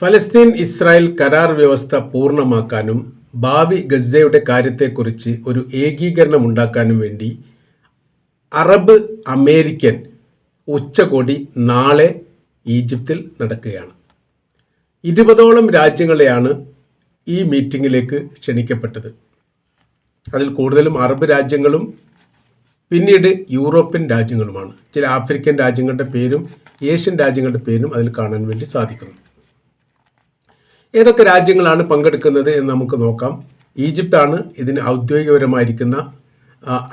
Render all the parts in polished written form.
ഫലസ്തീൻ ഇസ്രായേൽ കരാർ വ്യവസ്ഥ പൂർണ്ണമാക്കാനും ഭാവി ഗസയുടെ കാര്യത്തെക്കുറിച്ച് ഒരു ഏകീകരണം ഉണ്ടാക്കാനും വേണ്ടി അറബ് അമേരിക്കൻ ഉച്ചകോടി നാളെ ഈജിപ്തിൽ നടക്കുകയാണ്. 20ഓളം രാജ്യങ്ങളെയാണ് ഈ മീറ്റിങ്ങിലേക്ക് ക്ഷണിക്കപ്പെട്ടത്. അതിൽ കൂടുതലും അറബ് രാജ്യങ്ങളും പിന്നീട് യൂറോപ്യൻ രാജ്യങ്ങളുമാണ്. ചില ആഫ്രിക്കൻ രാജ്യങ്ങളുടെ പേരും ഏഷ്യൻ രാജ്യങ്ങളുടെ പേരും അതിൽ കാണാൻ വേണ്ടി സാധിക്കുന്നു. ഏതൊക്കെ രാജ്യങ്ങളാണ് പങ്കെടുക്കുന്നത് എന്ന് നമുക്ക് നോക്കാം. ഈജിപ്താണ് ഇതിന് ഔദ്യോഗികപരമായിരിക്കുന്ന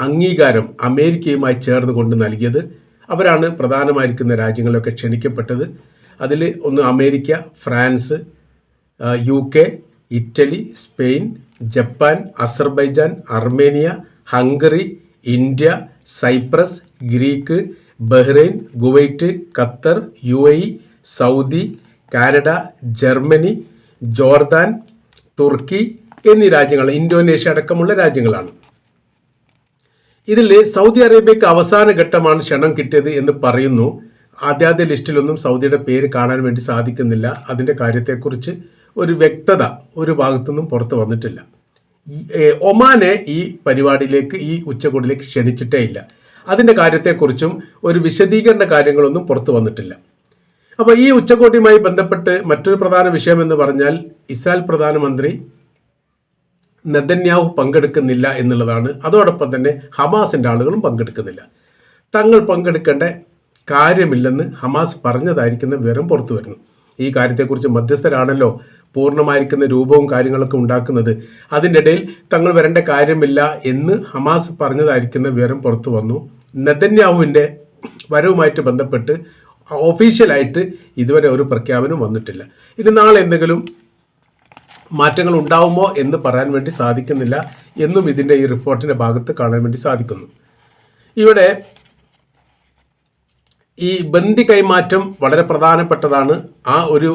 അംഗീകാരം അമേരിക്കയുമായി ചേർന്ന് കൊണ്ട് നൽകിയത്. അവരാണ് പ്രധാനമായിരിക്കുന്ന രാജ്യങ്ങളൊക്കെ ക്ഷണിക്കപ്പെട്ടത്. അതിൽ ഒന്ന് America, France, UK, Italy, Spain, Japan, Azerbaijan, Armenia, Hungary, India, Cyprus, Greek, Bahrain, Kuwait, Qatar, UAE, Saudi, Canada, Germany, Jordan, തുർക്കി എന്നീ രാജ്യങ്ങൾ, ഇന്തോനേഷ്യ അടക്കമുള്ള രാജ്യങ്ങളാണ്. ഇതിൽ സൗദി അറേബ്യക്ക് അവസാന ഘട്ടമാണ് ക്ഷണം കിട്ടിയത് എന്ന് പറയുന്നു. ആദ്യ ലിസ്റ്റിലൊന്നും സൗദിയുടെ പേര് കാണാൻ വേണ്ടി സാധിക്കുന്നില്ല. അതിൻ്റെ കാര്യത്തെക്കുറിച്ച് ഒരു വ്യക്തത ഒരു ഭാഗത്തുനിന്നും പുറത്തു വന്നിട്ടില്ല. ഒമാനെ ഈ പരിപാടിയിലേക്ക്, ഈ ഉച്ചകോടിയിലേക്ക് ക്ഷണിച്ചിട്ടേ ഇല്ല. അതിൻ്റെ കാര്യത്തെക്കുറിച്ചും ഒരു വിശദീകരണ കാര്യങ്ങളൊന്നും പുറത്തു വന്നിട്ടില്ല. അപ്പോൾ ഈ ഉച്ചകോടിയുമായി ബന്ധപ്പെട്ട് മറ്റൊരു പ്രധാന വിഷയം എന്ന് പറഞ്ഞാൽ ഇസ്രായേൽ പ്രധാനമന്ത്രി നെതന്യാഹു പങ്കെടുക്കുന്നില്ല എന്നുള്ളതാണ്. അതോടൊപ്പം തന്നെ ഹമാസിൻ്റെ ആളുകളും പങ്കെടുക്കുന്നില്ല. തങ്ങൾ പങ്കെടുക്കേണ്ട കാര്യമില്ലെന്ന് ഹമാസ് പറഞ്ഞതായിരിക്കുന്ന വിവരം പുറത്തു വരുന്നു. ഈ കാര്യത്തെക്കുറിച്ച് മധ്യസ്ഥരാണല്ലോ പൂർണ്ണമായിരിക്കുന്ന രൂപവും കാര്യങ്ങളൊക്കെ ഉണ്ടാക്കുന്നത്. അതിൻ്റെ ഇടയിൽ തങ്ങൾ വരേണ്ട കാര്യമില്ല എന്ന് ഹമാസ് പറഞ്ഞതായിരിക്കുന്ന വിവരം പുറത്തു വന്നു. നെതന്യാഹുവിൻ്റെ വരവുമായിട്ട് ബന്ധപ്പെട്ട് ഒഫീഷ്യലായിട്ട് ഇതുവരെ ഒരു പ്രഖ്യാപനം വന്നിട്ടില്ല. ഇനി നാളെ എന്തെങ്കിലും മാറ്റങ്ങൾ ഉണ്ടാവുമോ എന്ന് പറയാൻ വേണ്ടി സാധിക്കുന്നില്ല എന്നും ഇതിൻ്റെ ഈ റിപ്പോർട്ടിൻ്റെ ഭാഗത്ത് കാണാൻ വേണ്ടി സാധിക്കുന്നു. ഇവിടെ ഈ ബന്ദി കൈമാറ്റം വളരെ പ്രധാനപ്പെട്ടതാണ്. ആ ഒരു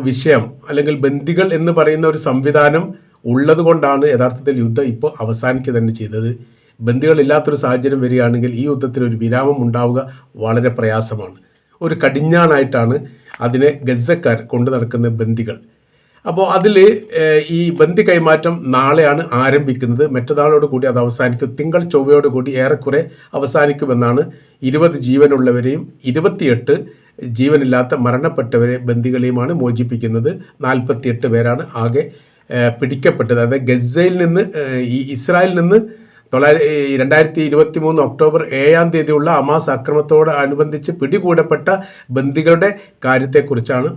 വിഷയം അല്ലെങ്കിൽ ബന്ദികൾ എന്ന് പറയുന്ന ഒരു സംവിധാനം ഉള്ളത് കൊണ്ടാണ് യഥാർത്ഥത്തിൽ യുദ്ധം ഇപ്പോൾ അവസാനിക്കുക തന്നെ ചെയ്തത്. ബന്ദികളില്ലാത്തൊരു സാഹചര്യം വരികയാണെങ്കിൽ ഈ യുദ്ധത്തിന് ഒരു വിരാമം ഉണ്ടാവുക വളരെ പ്രയാസമാണ്. ഒരു കടിഞ്ഞാണായിട്ടാണ് അതിനെ ഗസക്കാർ കൊണ്ടു നടക്കുന്ന ബന്ദികൾ. അപ്പോൾ അതിൽ ഈ ബന്ദി കൈമാറ്റം നാളെയാണ് ആരംഭിക്കുന്നത്. മറ്റന്നാളോട് കൂടി അത് അവസാനിക്കും. തിങ്കൾ ചൊവ്വയോട് കൂടി ഏറെക്കുറെ അവസാനിക്കുമെന്നാണ്. 20 ജീവനുള്ളവരെയും 28 ജീവനില്ലാത്ത മരണപ്പെട്ടവരെ ബന്ദികളെയുമാണ് മോചിപ്പിക്കുന്നത്. 48 പേരാണ് ആകെ പിടിക്കപ്പെട്ടത്. അതായത് ഗസയിൽ നിന്ന് ഈ ഇസ്രായേലിൽ നിന്ന് 2023 ഒക്ടോബർ 7 ഹമാസ് ആക്രമണത്തോട് അനുബന്ധിച്ച് പിടികൂടപ്പെട്ട ബന്ദികളുടെ കാര്യത്തെക്കുറിച്ചാണ്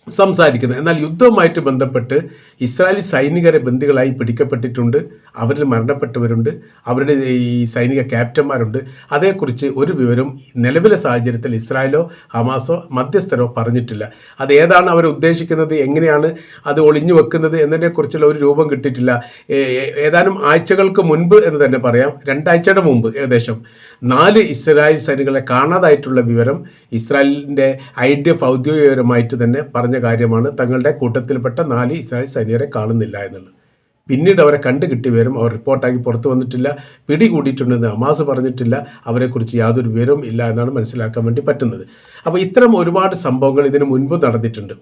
സംസാരിക്കുന്നത്. എന്നാൽ യുദ്ധവുമായിട്ട് ബന്ധപ്പെട്ട് ഇസ്രായേലി സൈനികരെ ബന്ദികളായി പിടിക്കപ്പെട്ടിട്ടുണ്ട്. അവരിൽ മരണപ്പെട്ടവരുണ്ട്, അവരുടെ ഈ സൈനിക ക്യാപ്റ്റന്മാരുണ്ട്. അതേക്കുറിച്ച് ഒരു വിവരം നിലവിലെ സാഹചര്യത്തിൽ ഇസ്രായേലോ ഹമാസോ മധ്യസ്ഥരോ പറഞ്ഞിട്ടില്ല. അത് ഏതാണ് അവർ ഉദ്ദേശിക്കുന്നത്, എങ്ങനെയാണ് അത് ഒളിഞ്ഞു വെക്കുന്നത് എന്നതിനെക്കുറിച്ചുള്ള ഒരു രൂപം കിട്ടിയിട്ടില്ല. ഏതാനും ആഴ്ചകൾക്ക് മുൻപ് എന്ന് തന്നെ പറയാം, 2 ആഴ്ചയുടെ മുമ്പ് ഏകദേശം 4 ഇസ്രായേൽ സൈനികളെ കാണാതായിട്ടുള്ള വിവരം ഇസ്രായേലിൻ്റെ IDF ഔദ്യോഗികപരമായിട്ട് തന്നെ പറഞ്ഞ കാര്യമാണ്. തങ്ങളുടെ കൂട്ടത്തിൽപ്പെട്ട 4 ഇസ്രായേൽ സൈനികരെ കാണുന്നില്ല എന്നുള്ളത്. പിന്നീട് അവരെ കണ്ടുകിട്ടിയ വിവരം അവർ റിപ്പോർട്ടാക്കി പുറത്തു വന്നിട്ടില്ല. പിടികൂടിയിട്ടുണ്ടെന്ന് ഹമാസ് പറഞ്ഞിട്ടില്ല. അവരെക്കുറിച്ച് യാതൊരു വിവരവും ഇല്ല എന്നാണ് മനസ്സിലാക്കാൻ വേണ്ടി പറ്റുന്നത്. അപ്പോൾ ഇത്തരം ഒരുപാട് സംഭവങ്ങൾ ഇതിനു മുൻപ് നടന്നിട്ടുണ്ട്.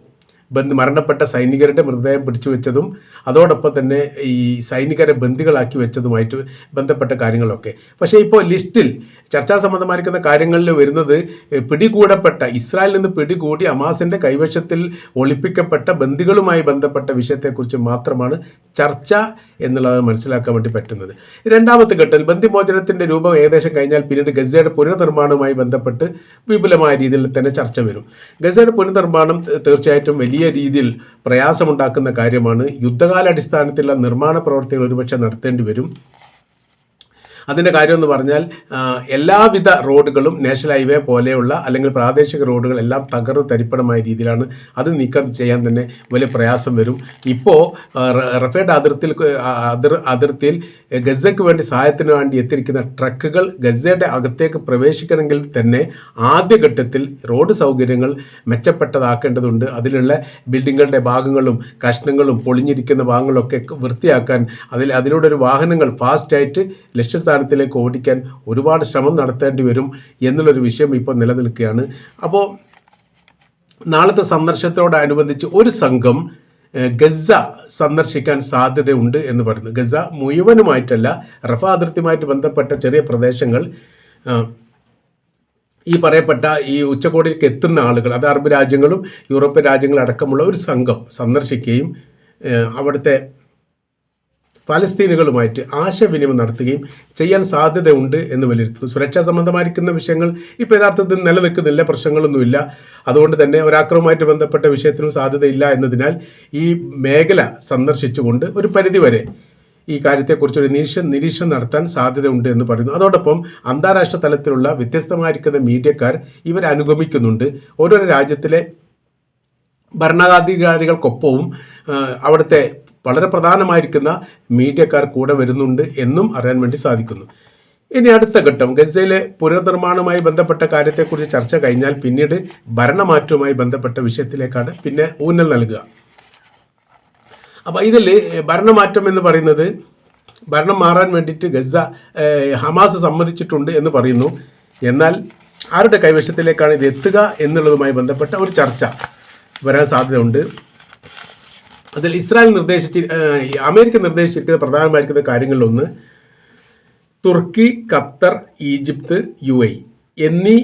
മരണപ്പെട്ട സൈനികരുടെ മൃതദേഹം പിടിച്ചു വെച്ചതും അതോടൊപ്പം തന്നെ ഈ സൈനികരെ ബന്ദികളാക്കി വെച്ചതുമായിട്ട് ബന്ധപ്പെട്ട കാര്യങ്ങളൊക്കെ. പക്ഷേ ഇപ്പോൾ ലിസ്റ്റിൽ ചർച്ചാ സംബന്ധമായിരിക്കുന്ന കാര്യങ്ങളിൽ വരുന്നത് പിടികൂടപ്പെട്ട, ഇസ്രായേലിൽ നിന്ന് പിടികൂടി ഹമാസിൻ്റെ കൈവശത്തിൽ ഒളിപ്പിക്കപ്പെട്ട ബന്ദികളുമായി ബന്ധപ്പെട്ട വിഷയത്തെക്കുറിച്ച് മാത്രമാണ് ചർച്ച എന്നുള്ളത് മനസ്സിലാക്കാൻ വേണ്ടി പറ്റുന്നത്. രണ്ടാമത്തെ ഘട്ടത്തിൽ ബന്ദിമോചനത്തിൻ്റെ രൂപം ഏകദേശം കഴിഞ്ഞാൽ പിന്നീട് ഗസയുടെ പുനർനിർമ്മാണവുമായി ബന്ധപ്പെട്ട് വിപുലമായ രീതിയിൽ തന്നെ ചർച്ച വരും. ഗസയുടെ പുനർനിർമ്മാണം തീർച്ചയായിട്ടും വലിയ രീതിയിൽ പ്രയാസമുണ്ടാക്കുന്ന കാര്യമാണ്. യുദ്ധകാലാടിസ്ഥാനത്തിലുള്ള നിർമ്മാണ പ്രവർത്തികൾ ഒരുപക്ഷെ നടത്തേണ്ടി വരും. അതിൻ്റെ കാര്യമെന്ന് പറഞ്ഞാൽ എല്ലാവിധ റോഡുകളും നാഷണൽ ഹൈവേ പോലെയുള്ള അല്ലെങ്കിൽ പ്രാദേശിക റോഡുകൾ എല്ലാം തകർന്ന് തരിപ്പണമായ രീതിയിലാണ്. അത് നീക്കം ചെയ്യാൻ തന്നെ വലിയ പ്രയാസം വരും. ഇപ്പോൾ റഫേഡ് അതിർത്തിയിൽ ഗസയ്ക്ക് വേണ്ടി സഹായത്തിന് വേണ്ടി എത്തിയിരിക്കുന്ന ട്രക്കുകൾ ഗസയുടെ അകത്തേക്ക് പ്രവേശിക്കണമെങ്കിൽ തന്നെ ആദ്യഘട്ടത്തിൽ റോഡ് സൗകര്യങ്ങൾ മെച്ചപ്പെട്ടതാക്കേണ്ടതുണ്ട്. അതിലുള്ള ബിൽഡിങ്ങുകളുടെ ഭാഗങ്ങളും കഷ്ണങ്ങളും പൊളിഞ്ഞിരിക്കുന്ന ഭാഗങ്ങളൊക്കെ വൃത്തിയാക്കാൻ അതിലൂടെ ഒരു വാഹനങ്ങൾ ഫാസ്റ്റായിട്ട് ലക്ഷ്യസ്ഥാനത്തിലേക്ക് ഓടിക്കാൻ ഒരുപാട് ശ്രമം നടത്തേണ്ടി വരും എന്നുള്ളൊരു വിഷയം ഇപ്പോൾ നിലനിൽക്കുകയാണ്. അപ്പോൾ നാളത്തെ സന്ദർശനത്തോടനുബന്ധിച്ച് ഒരു സംഘം ഗസ സന്ദർശിക്കാൻ സാധ്യതയുണ്ട് എന്ന് പറയുന്നു. ഗസ മുഴുവനുമായിട്ടല്ല, റഫ അതിർത്തിയുമായിട്ട് ബന്ധപ്പെട്ട ചെറിയ പ്രദേശങ്ങൾ ഈ പറയപ്പെട്ട ഈ ഉച്ചകോടിയിലേക്ക് എത്തുന്ന ആളുകൾ, അത് അറബ് രാജ്യങ്ങളും യൂറോപ്യൻ രാജ്യങ്ങളും അടക്കമുള്ള ഒരു സംഘം സന്ദർശിക്കുകയും അവിടുത്തെ പലസ്തീനുകളുമായിട്ട് ആശയവിനിമയം നടത്തുകയും ചെയ്യാൻ സാധ്യതയുണ്ട് എന്ന് വിലയിരുത്തുന്നു. സുരക്ഷാ സംബന്ധമായിരിക്കുന്ന വിഷയങ്ങൾ ഇപ്പോൾ യഥാർത്ഥത്തിൽ നിലനിൽക്കുന്നില്ല, പ്രശ്നങ്ങളൊന്നുമില്ല. അതുകൊണ്ട് തന്നെ ഒരാക്രമവുമായിട്ട് ബന്ധപ്പെട്ട വിഷയത്തിനും സാധ്യതയില്ല എന്നതിനാൽ ഈ മേഖല സന്ദർശിച്ചുകൊണ്ട് ഒരു പരിധിവരെ ഈ കാര്യത്തെക്കുറിച്ചൊരു നിരീക്ഷണം നടത്താൻ സാധ്യതയുണ്ട് എന്ന് പറയുന്നു. അതോടൊപ്പം അന്താരാഷ്ട്ര തലത്തിലുള്ള വ്യത്യസ്തമായിരിക്കുന്ന മീഡിയക്കാർ ഇവരെ അനുഗമിക്കുന്നുണ്ട്. ഓരോരോ രാജ്യത്തിലെ ഭരണാധികാരികൾക്കൊപ്പവും അവിടുത്തെ വളരെ പ്രധാനമായിരിക്കുന്ന മീഡിയക്കാർ കൂടെ വരുന്നുണ്ട് എന്നും അറിയാൻ വേണ്ടി സാധിക്കുന്നു. ഇനി അടുത്ത ഘട്ടം ഗസയിലെ പുനർനിർമ്മാണവുമായി ബന്ധപ്പെട്ട കാര്യത്തെക്കുറിച്ച് ചർച്ച കഴിഞ്ഞാൽ പിന്നീട് ഭരണമാറ്റവുമായി ബന്ധപ്പെട്ട വിഷയത്തിലേക്കാണ് പിന്നെ ഊന്നൽ നൽകുക. അപ്പോൾ ഇതിൽ ഭരണമാറ്റം എന്ന് പറയുന്നത് ഭരണം മാറാൻ വേണ്ടിയിട്ട് ഹമാസ് സമ്മതിച്ചിട്ടുണ്ട് എന്ന് പറയുന്നു. എന്നാൽ ആരുടെ കൈവശത്തിലേക്കാണ് ഇത് എത്തുക എന്നുള്ളതുമായി ബന്ധപ്പെട്ട ഒരു ചർച്ച വരാൻ സാധ്യതയുണ്ട്. അതിൽ അമേരിക്ക നിർദ്ദേശിച്ചിരിക്കുന്ന പ്രധാനമായിരിക്കുന്ന കാര്യങ്ങളിലൊന്ന് തുർക്കി, ഖത്തർ, ഈജിപ്ത്, UAE എന്നീ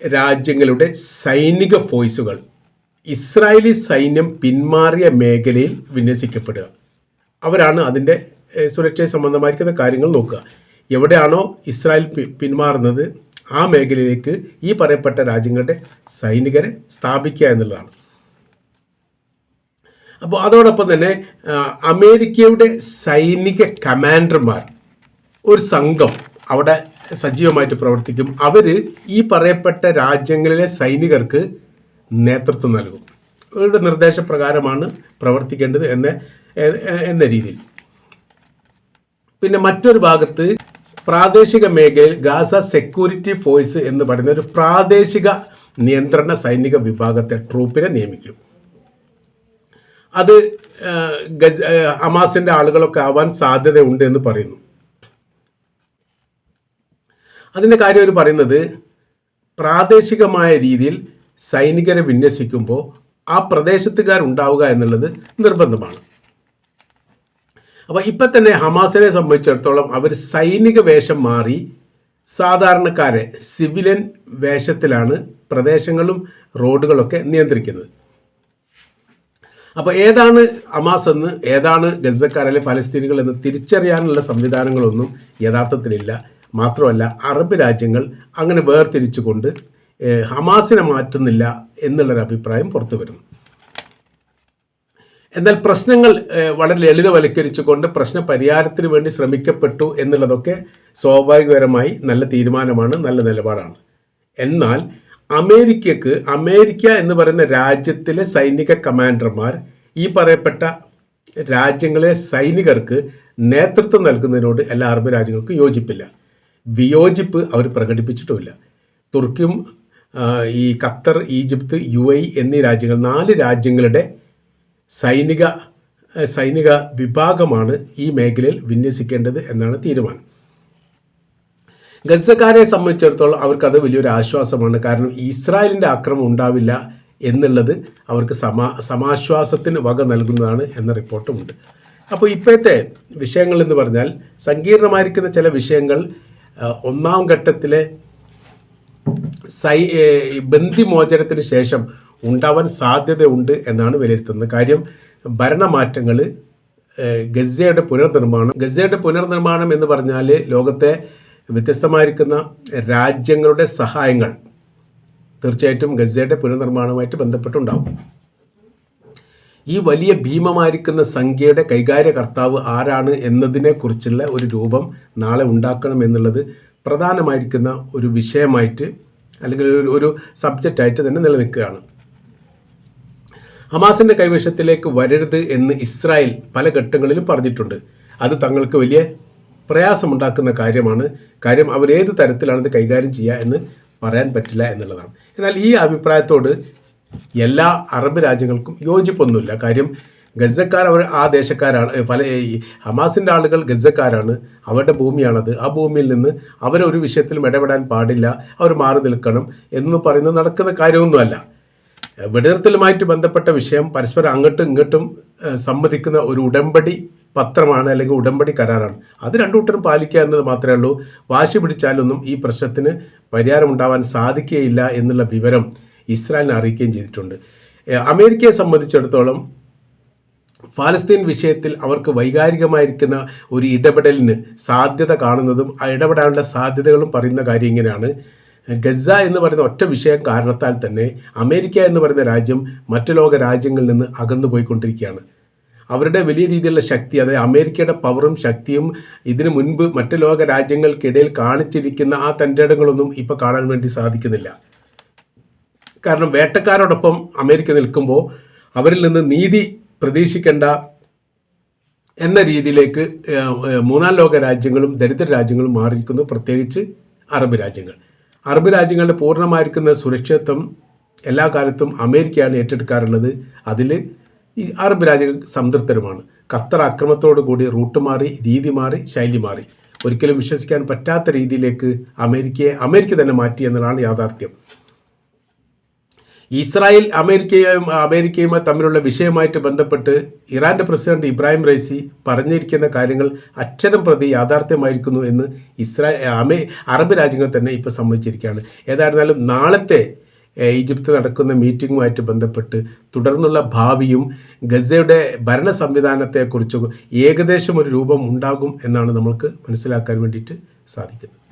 രാജ്യങ്ങളുടെ സൈനിക ഫോഴ്സുകൾ ഇസ്രായേലി സൈന്യം പിന്മാറിയ മേഖലയിൽ വിന്യസിക്കപ്പെടുക. അവരാണ് അതിൻ്റെ സുരക്ഷ സംബന്ധമായിരിക്കുന്ന കാര്യങ്ങൾ നോക്കുക. എവിടെയാണോ ഇസ്രായേൽ പിന്മാറുന്നത് ആ മേഖലയിലേക്ക് ഈ പറയപ്പെട്ട രാജ്യങ്ങളുടെ സൈനികരെ സ്ഥാപിക്കുക എന്നുള്ളതാണ്. അപ്പോൾ അതോടൊപ്പം തന്നെ അമേരിക്കയുടെ സൈനിക കമാൻഡർമാർ ഒരു സംഘം അവിടെ സജീവമായിട്ട് പ്രവർത്തിക്കും. അവർ ഈ പറയപ്പെട്ട രാജ്യങ്ങളിലെ സൈനികർക്ക് നേതൃത്വം നൽകും. അവരുടെ നിർദ്ദേശപ്രകാരമാണ് പ്രവർത്തിക്കേണ്ടത് എന്ന രീതിയിൽ. പിന്നെ മറ്റൊരു ഭാഗത്ത് പ്രാദേശിക മേഖലയിൽ ഗാസ സെക്യൂരിറ്റി ഫോഴ്സ് എന്ന് പറയുന്ന ഒരു പ്രാദേശിക നിയന്ത്രണ സൈനിക വിഭാഗത്തെ ട്രൂപ്പിനെ നിയമിക്കും. അത് ഹമാസിൻ്റെ ആളുകളൊക്കെ ആവാൻ സാധ്യതയുണ്ട് എന്ന് പറയുന്നു. അതിൻ്റെ കാര്യം അവർ പറയുന്നത് പ്രാദേശികമായ രീതിയിൽ സൈനികരെ വിന്യസിക്കുമ്പോൾ ആ പ്രദേശത്തുകാരുണ്ടാവുക എന്നുള്ളത് നിർബന്ധമാണ്. അപ്പോൾ ഇപ്പം തന്നെ ഹമാസിനെ സംബന്ധിച്ചിടത്തോളം അവർ സൈനിക വേഷം മാറി സാധാരണക്കാരെ സിവിലിയൻ വേഷത്തിലാണ് പ്രദേശങ്ങളും റോഡുകളൊക്കെ നിയന്ത്രിക്കുന്നത്. അപ്പോൾ ഏതാണ് ഹമാസ് എന്ന്, ഏതാണ് ഗസക്കാർ അല്ലെങ്കിൽ ഫലസ്തീനുകൾ എന്ന് തിരിച്ചറിയാനുള്ള സംവിധാനങ്ങളൊന്നും യഥാർത്ഥത്തിലില്ല. മാത്രമല്ല അറബ് രാജ്യങ്ങൾ അങ്ങനെ വേർതിരിച്ചുകൊണ്ട് ഹമാസിനെ മാറ്റുന്നില്ല എന്നുള്ളൊരു അഭിപ്രായം പുറത്തു വരുന്നു. എന്നാൽ പ്രശ്നങ്ങൾ വളരെ ലളിതവൽക്കരിച്ചുകൊണ്ട് പ്രശ്ന പരിഹാരത്തിന് വേണ്ടി ശ്രമിക്കപ്പെട്ടു എന്നുള്ളതൊക്കെ സ്വാഭാവികപരമായി നല്ല തീരുമാനമാണ്, നല്ല നിലപാടാണ്. എന്നാൽ അമേരിക്ക എന്ന് പറയുന്ന രാജ്യത്തിലെ സൈനിക കമാൻഡർമാർ ഈ പറയപ്പെട്ട രാജ്യങ്ങളിലെ സൈനികർക്ക് നേതൃത്വം നൽകുന്നതിനോട് എല്ലാ അറബ് രാജ്യങ്ങൾക്കും യോജിപ്പില്ല. വിയോജിപ്പ് അവർ പ്രകടിപ്പിച്ചിട്ടുമില്ല. തുർക്കിയും ഈ ഖത്തർ, ഈജിപ്ത്, UAE എന്നീ രാജ്യങ്ങൾ 4 രാജ്യങ്ങളുടെ സൈനിക വിഭാഗമാണ് ഈ മേഖലയിൽ വിന്യസിക്കേണ്ടത് എന്നാണ് തീരുമാനം. ഗസക്കാരെ സംബന്ധിച്ചിടത്തോളം അവർക്കത് വലിയൊരു ആശ്വാസമാണ്. കാരണം ഇസ്രായേലിൻ്റെ ആക്രമണം ഉണ്ടാവില്ല എന്നുള്ളത് അവർക്ക് സമാശ്വാസത്തിന് വക നൽകുന്നതാണ് എന്ന റിപ്പോർട്ടുമുണ്ട്. അപ്പോൾ ഇപ്പോഴത്തെ വിഷയങ്ങൾ എന്ന് പറഞ്ഞാൽ സങ്കീർണമായിരിക്കുന്ന ചില വിഷയങ്ങൾ ഒന്നാം ഘട്ടത്തിലെ ബന്ദിമോചനത്തിന് ശേഷം ഉണ്ടാവാൻ സാധ്യതയുണ്ട് എന്നാണ് വിലയിരുത്തുന്നത്. കാര്യം ഭരണമാറ്റങ്ങൾ, ഗസയുടെ പുനർനിർമ്മാണം എന്ന് പറഞ്ഞാൽ ലോകത്തെ വ്യത്യസ്തമായിരിക്കുന്ന രാജ്യങ്ങളുടെ സഹായങ്ങൾ തീർച്ചയായിട്ടും ഗസയുടെ പുനർനിർമ്മാണവുമായിട്ട് ബന്ധപ്പെട്ടുണ്ടാവും. ഈ വലിയ ഭീമമായിരിക്കുന്ന സംഖ്യയുടെ കൈകാര്യകർത്താവ് ആരാണ് എന്നതിനെക്കുറിച്ചുള്ള ഒരു രൂപം നാളെ ഉണ്ടാക്കണം എന്നുള്ളത് പ്രധാനമായിരിക്കുന്ന ഒരു വിഷയമായിട്ട് അല്ലെങ്കിൽ ഒരു സബ്ജക്റ്റായിട്ട് തന്നെ നിലനിൽക്കുകയാണ്. ഹമാസിൻ്റെ കൈവശത്തിലേക്ക് വരരുത് എന്ന് ഇസ്രായേൽ പല ഘട്ടങ്ങളിലും പറഞ്ഞിട്ടുണ്ട്. അത് തങ്ങൾക്ക് വലിയ പ്രയാസമുണ്ടാക്കുന്ന കാര്യമാണ്. കാര്യം അവരേത് തരത്തിലാണിത് കൈകാര്യം ചെയ്യുക എന്ന് പറയാൻ പറ്റില്ല എന്നുള്ളതാണ്. എന്നാൽ ഈ അഭിപ്രായത്തോട് എല്ലാ അറബ് രാജ്യങ്ങൾക്കും യോജിപ്പൊന്നുമില്ല. കാര്യം ഗസക്കാർ അവർ ആ ദേശക്കാരാണ്. ഹമാസിൻ്റെ ആളുകൾ ഗസക്കാരാണ്, അവരുടെ ഭൂമിയാണത്. ആ ഭൂമിയിൽ നിന്ന് അവരൊരു വിഷയത്തിലും ഇടപെടാൻ പാടില്ല, അവർ മാറി നിൽക്കണം എന്ന് പറയുന്നത് നടക്കുന്ന കാര്യമൊന്നുമല്ല. വെടിനിർത്തലുമായിട്ട് ബന്ധപ്പെട്ട വിഷയം പരസ്പരം അങ്ങോട്ടും ഇങ്ങോട്ടും സമ്മതിക്കുന്ന ഒരു ഉടമ്പടി പത്രമാണ്, അല്ലെങ്കിൽ ഉടമ്പടി കരാറാണ്. അത് രണ്ടു കൂട്ടരും പാലിക്കുക എന്നത് മാത്രമേ ഉള്ളൂ. വാശി പിടിച്ചാലൊന്നും ഈ പ്രശ്നത്തിന് പരിഹാരമുണ്ടാവാൻ സാധിക്കുകയില്ല എന്നുള്ള വിവരം ഇസ്രായേലിനെ അറിയിക്കുകയും ചെയ്തിട്ടുണ്ട്. അമേരിക്കയെ സംബന്ധിച്ചിടത്തോളം ഫലസ്തീൻ വിഷയത്തിൽ അവർക്ക് വൈകാരികമായിരിക്കുന്ന ഒരു ഇടപെടലിന് സാധ്യത കാണുന്നതും ആ ഇടപെടാനുള്ള സാധ്യതകളും പറയുന്ന കാര്യം ഇങ്ങനെയാണ്. ഗസ എന്ന് പറയുന്ന ഒറ്റ വിഷയം കാരണത്താൽ തന്നെ അമേരിക്ക എന്ന് പറയുന്ന രാജ്യം മറ്റു ലോക രാജ്യങ്ങളിൽ നിന്ന് അകന്നു പോയിക്കൊണ്ടിരിക്കുകയാണ്. അവരുടെ വലിയ രീതിയിലുള്ള ശക്തി, അതായത് അമേരിക്കയുടെ പവറും ശക്തിയും ഇതിനു മുൻപ് മറ്റു ലോക രാജ്യങ്ങൾക്കിടയിൽ കാണിച്ചിരിക്കുന്ന ആ തൻ്റെടങ്ങളൊന്നും ഇപ്പോൾ കാണാൻ വേണ്ടി സാധിക്കുന്നില്ല. കാരണം വേട്ടക്കാരോടൊപ്പം അമേരിക്ക നിൽക്കുമ്പോൾ അവരിൽ നിന്ന് നീതി പ്രതീക്ഷിക്കേണ്ട എന്ന രീതിയിലേക്ക് മൂന്നാം ലോക രാജ്യങ്ങളും ദരിദ്ര രാജ്യങ്ങളും മാറിയിരിക്കുന്നു. പ്രത്യേകിച്ച് അറബ് രാജ്യങ്ങൾ. അറബ് രാജ്യങ്ങളുടെ പൂർണ്ണമായിരിക്കുന്ന സുരക്ഷിതത്വം എല്ലാ കാലത്തും അമേരിക്കയാണ് ഏറ്റെടുക്കാറുള്ളത്. അതിൽ ഈ അറബ് രാജ്യങ്ങൾ സംതൃപ്തരുമാണ്. ഖത്തർ ആക്രമണത്തോടു കൂടി റൂട്ട് മാറി, രീതി മാറി, ശൈലി മാറി. ഒരിക്കലും വിശ്വസിക്കാൻ പറ്റാത്ത രീതിയിലേക്ക് അമേരിക്ക തന്നെ മാറ്റി എന്നതാണ് യാഥാർത്ഥ്യം. ഇസ്രായേൽ അമേരിക്കയുമായി തമ്മിലുള്ള വിഷയമായിട്ട് ബന്ധപ്പെട്ട് ഇറാൻ്റെ പ്രസിഡന്റ് ഇബ്രാഹിം റൈസി പറഞ്ഞിരിക്കുന്ന കാര്യങ്ങൾ അക്ഷരം പ്രതി യാഥാർത്ഥ്യമായിരിക്കുന്നു എന്ന് അറബ് രാജ്യങ്ങൾ തന്നെ ഇപ്പോൾ സമ്മതിച്ചിരിക്കുകയാണ്. ഏതായിരുന്നാലും നാളത്തെ ഈജിപ്ത് നടക്കുന്ന മീറ്റിങ്ങുമായിട്ട് ബന്ധപ്പെട്ട് തുടർന്നുള്ള ഭാവിയും ഗസയുടെ ഭരണ സംവിധാനത്തെക്കുറിച്ച് ഏകദേശം ഒരു രൂപം ഉണ്ടാകും എന്നാണ് നമ്മൾക്ക് മനസ്സിലാക്കാൻ വേണ്ടിയിട്ട് സാധിക്കുന്നത്.